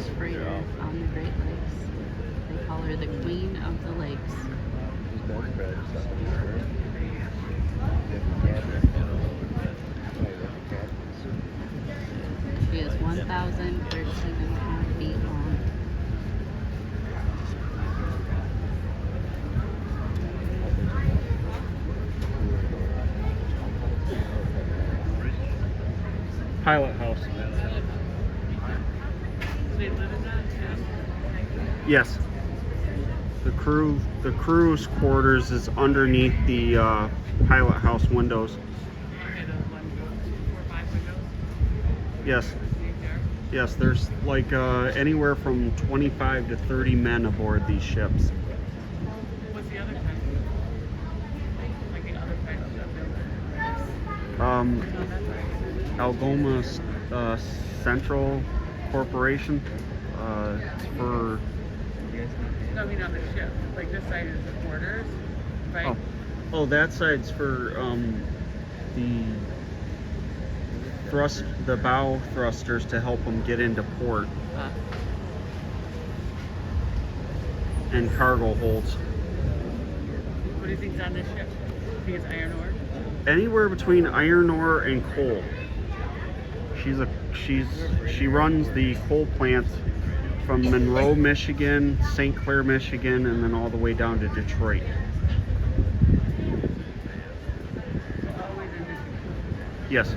largest freighter on the Great Lakes. They call her the Queen of the Lakes. She is 1,013.5 feet long. Pilot house. Yes. The crew's quarters is underneath the pilot house windows. Yes. Yes, there's like anywhere from 25 to 30 men aboard these ships. What's the other kind? Like the other kind of stuff? Algoma Central Corporation. It's for. No, I mean on the ship. Like this side is the quarters, right? Oh, that side's for the bow thrusters to help them get into port. And cargo holds. What do you think's on this ship? You think it's iron ore? Anywhere between iron ore and coal. She runs the coal plant from Monroe, Michigan, St. Clair, Michigan, and then all the way down to Detroit. Always in Michigan. Yes.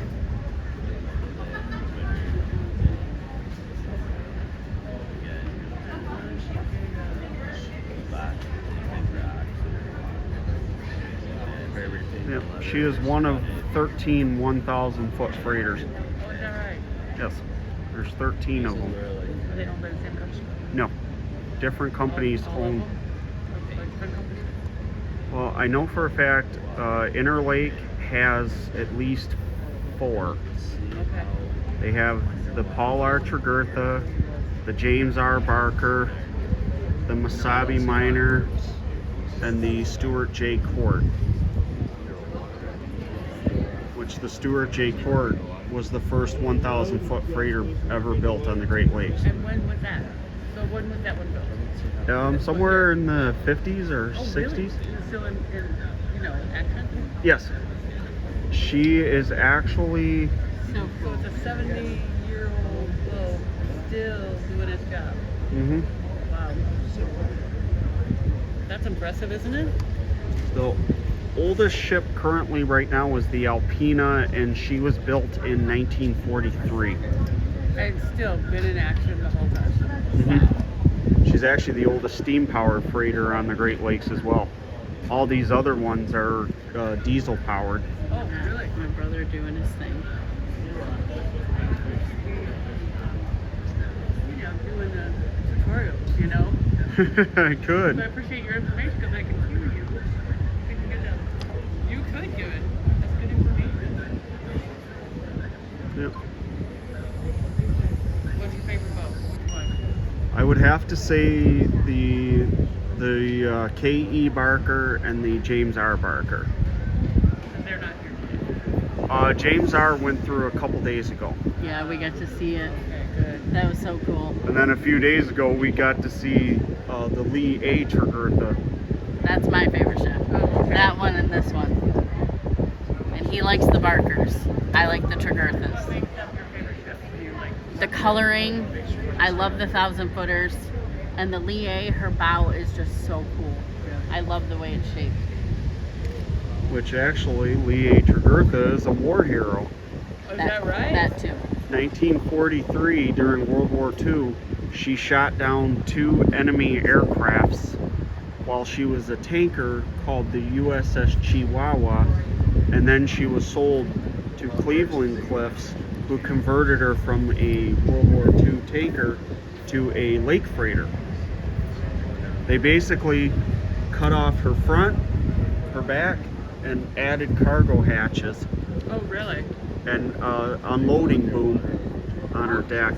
Yep. She is one of 13 1,000-foot freighters. Oh, is that right? Yes. There's 13 of them. Are they owned by the same company? No. Different companies All of own. them? Like different companies? Well, I know for a fact Interlake has at least 4. Okay. They have the Paul R. Tregurtha, the James R. Barker, the Masabi Minor, and the Stuart J. Court. Which the Stuart J. Court was the first 1,000-foot freighter ever built on the Great Lakes. And when was that? So when was that one built? Somewhere in the 50s or Oh, 60s. really? Is it still in action? Yes. She is actually. So So it's a 70-year-old boat still doing its job. Mm-hmm. Wow. That's impressive, isn't it? The oldest ship currently right now is the Alpina, and she was built in 1943. And still been in action the whole time. Mm-hmm. She's actually the oldest steam-powered freighter on the Great Lakes as well. All these other ones are diesel-powered. Oh, really? my brother doing his thing. Doing the tutorials, I could. So I appreciate your information because I can hear you. You could give it. That's good information. Yep. What's your favorite boat? Which one? I would have to say the K.E. Barker and the James R. Barker. They're not here today. James R. went through a couple days ago. Yeah, we got to see it. Okay, good. That was so cool. And then a few days ago, we got to see the Lee A. Tregurtha. That's my favorite ship. That one and this one. And he likes the Barkers. I like the Tregurthas. What makes up your favorite ship? What do you like? The coloring, I love the 1,000-footers. And the Lee A, her bow is just so cool. I love the way it's shaped. Which actually, Lee A. Tregurtha is a war hero. Oh, is that right? That too. 1943, during World War II, she shot down 2 enemy aircrafts while she was a tanker called the USS Chihuahua, and then she was sold to Cleveland Cliffs, who converted her from a World War II tanker to a lake freighter. They basically cut off her front, her back, and added cargo hatches Oh, really? and unloading boom on her deck.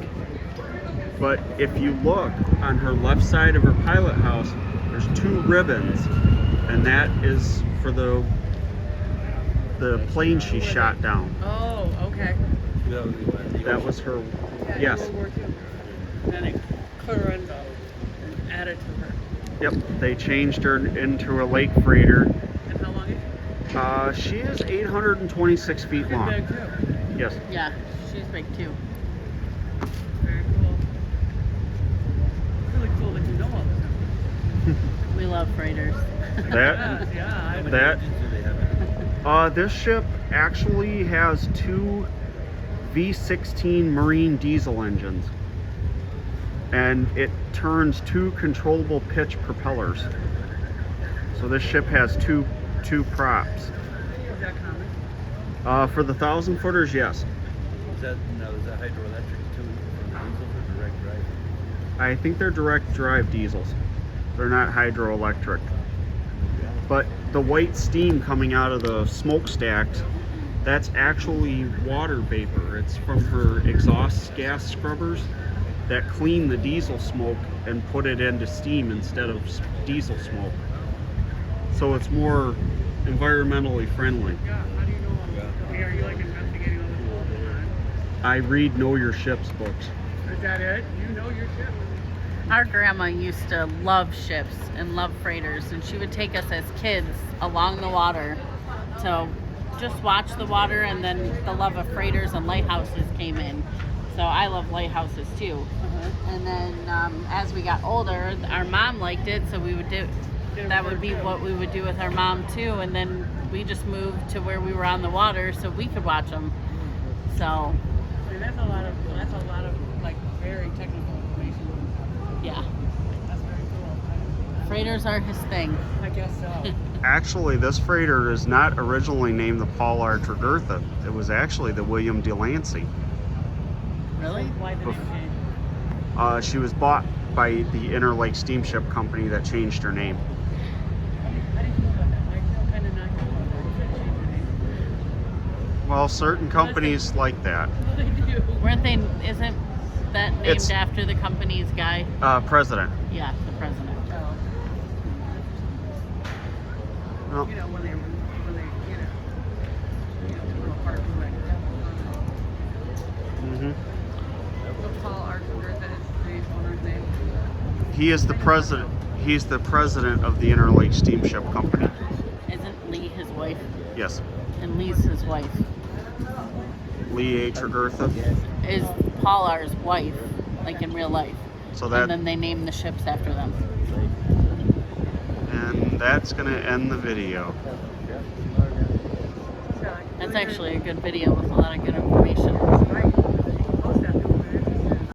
But if you look on her left side of her pilot house, there's 2 ribbons, and that is for the plane she shot down. Oh, okay. That was her. Yeah, Yes. World War II. Then it put her in and add it to her. Yep, they changed her into a lake freighter. And how long is she? She is 826 feet Pretty long. big too. Yes. Yeah, she's big too. Very cool. Really cool that you know all this. We love freighters. That Yeah. this ship actually has two V16 marine diesel engines, and it turns two controllable pitch propellers. So this ship has two props. Is that common? For the 1,000 footers, yes. Is that hydroelectric too, from diesels or direct drive? I think they're direct drive diesels. They're not hydroelectric. But the white steam coming out of the smokestacks, that's actually water vapor. It's from her exhaust gas scrubbers that clean the diesel smoke and put it into steam instead of diesel smoke. So it's more environmentally friendly. Yeah. How do you know all this? I mean, are you like investigating all this all the time? I read Know Your Ships books. Is that it? You know your ship? Our grandma used to love ships and love freighters, and she would take us as kids along the water to just watch the water, and then the love of freighters and lighthouses came in. So I love lighthouses too. And then as we got older, our mom liked it, so we would do that would be what we would do with our mom too. And then we just moved to where we were on the water so we could watch them. So I mean, that's a lot of like very technical information. yeah, That's very cool. freighters are his thing. I guess so. Actually, this freighter is not originally named the Paul R. Tregurtha. It was actually the William Delancey. Really? Why the name change? She was bought by the Interlake Steamship Company that changed her name. How do you feel about that? I feel kind of not good about that. Well, certain companies like that. They do. Weren't they? Isn't that named It's- after the company's guy? President. Yeah, the president. Oh. Well, You know, when they threw apart like mhm. the Paul Arthur, that is the owner's name. He is the president. He's the president of the Interlake Steamship Company. Isn't Lee his wife? Yes, And Lee's his wife. Lee A. Tregurtha. Is Paul R's wife, like in real life. So And that, then they name the ships after them. and that's gonna end the video. That's actually a good video with a lot of good information. Right.